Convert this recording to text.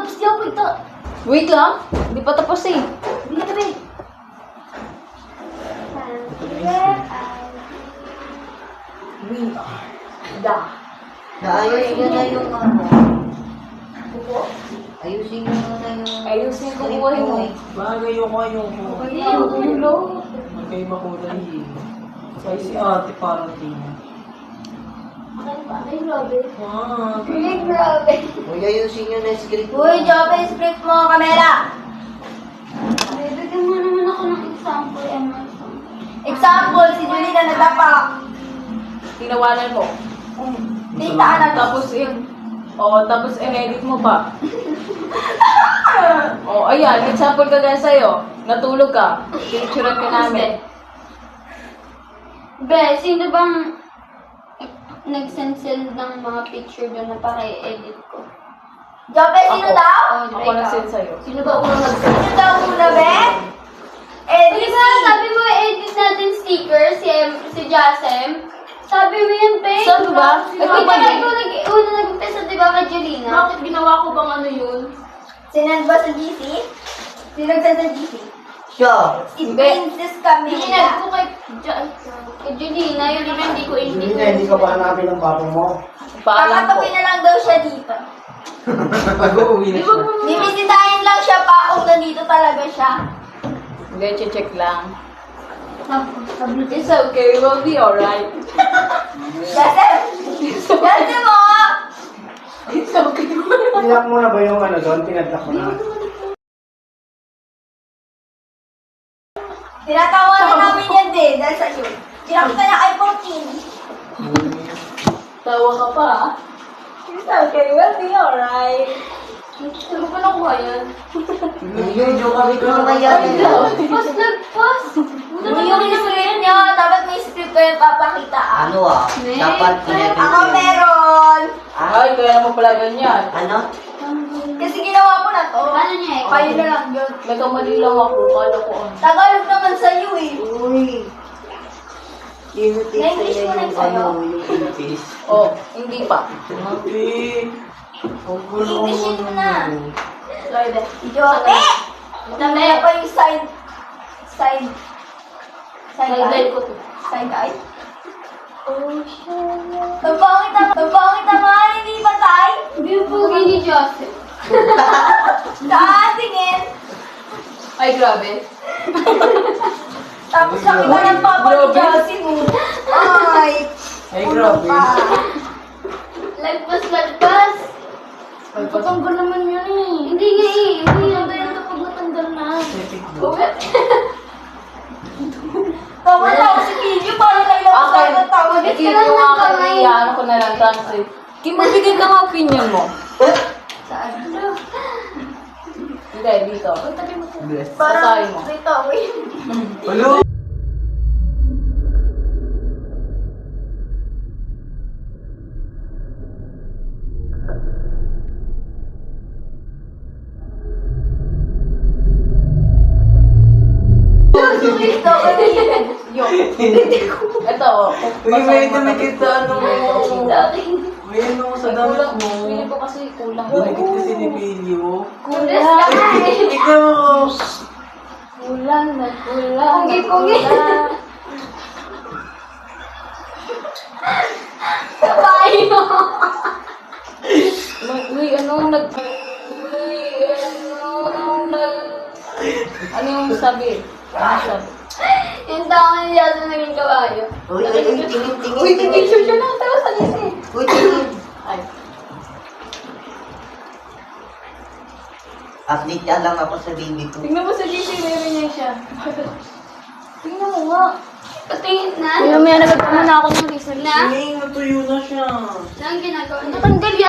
tapos di ako ito. Wait lang. Hindi pa tapos eh. Hindi na kami. We are the. Ayusin nyo na yung ano. Buko? Ayusin nyo na yung... Ayusin ko buhay mo. Bagay yung ayoko. Hindi ako ulo. Magkay makulay eh. Kaya si ate parang tingin. Ay, grabe. Wag. Ay, grabe. Uy, ayusin nyo na yung script. Uy, Jobe, script mo, kamera. Bibigyan mo naman ako ng example, Emerson. Example, si Julie na natapak. Tinawanan mo. Tita ka na. Tapos tapos in-edit mo pa. Ayan, example ka gaya sa'yo. Natulog ka. Pinicturean ka namin. Be, sino bang nag-send ng mga picture doon na para i-edit ko? Jobe, sino Ako. daw? Oh, Ako ikaw. nag-send sa'yo. Sino ba unang nag-send? Sino daw una, be? Di ba, sabi mo edit natin sticker, si Jasem? Sabi mo yan, Pe. Saan ba? Ikaw ba ikaw una nag-umpisa, di ba, kay Jelina? Bakit ginawa ko bang ano yun? Sinend ba sa GC? Sino nag-send sa GC? Siya. Si Princess Sinend Camila. ko kay Jelina, yun naman hindi ko Hindi na, hindi ka ba hanapin ng papa mo? Paalam ko. Kakatabi na lang daw siya dito. Pag-uwi na siya. Bibisitahin lang siya pa kung nandito talaga siya. Hindi, check lang. It's okay, we'll be alright. Kasi mo! It's okay. Tinak mo na ba yung ano doon? Tinadlak mo na. Tinatawanan namin yan din dahil sa iyo. Tinakita niya kay 14. Tawa ka pa. It's okay, we'll be alright. Saan ko pa nakuha yan? Video kami ko naman yan. Post nag-post. Hindi yung script niya. Dapat may script kayo papakita. Ano ah? Dapat pinag Ako meron. Ay, kaya mo pala ganyan. Ano? Kasi ginawa ko na to. Ano niya eh? Kayo na lang yun. Nagkamali lang ako, kala ko ano. Tagalog naman sa'yo eh. Uy. Imitate Na-English mo na lang yung sa'yo? ano, yung English. Oh, hindi pa. Ate. Englishin mo na. Try that. Joke! Namaya pa yung side Side eye. ko to. Side eye. Oh, shit. Pagpangit naman, hindi patay. Hindi yung pugi ni Joseph. Saan tingin? Ay, grabe. Tapos nakita ng papa ni Josie mo. Ay, Ay, grabe. Lagpas. Patanggal naman yun eh. Hindi nga eh. Hindi nga yan kapag matanggal na. tawa na ako sa video para kayo lang sa ng tawa. Hindi ko nga kami, ano ko na lang, translate. Kim, magbigay ka nga opinion mo. Saan? Hindi, dito. Bless. Parang Basahin mo. dito, wait. Hello? Dito, Ito, Uy, may dumikit sa ano mo. sa akin. May ano sa damit kulang. mo. Pili ko kasi kulang. Dumikit kasi ni Pilio. Kulang. Ikaw mo. Kulang na kulang. Pungi. Kabayo. Uy, ano nag... Ano yung sabi? Ano sabi? Yung tao niya sa naging kabayo. Uy, tingin. Uy, tigil siya na. Tawa sa lisi. Uy, tingin. Ay. Update ka lang ako sa baby ko. Tingnan mo sa GC, meron niya siya. Tingnan mo nga. Patingin na. Tingnan mo yan, nagagama na ako ng research. Na? Ay, natuyo na siya. Saan ginagawa niya? Natanggal yan.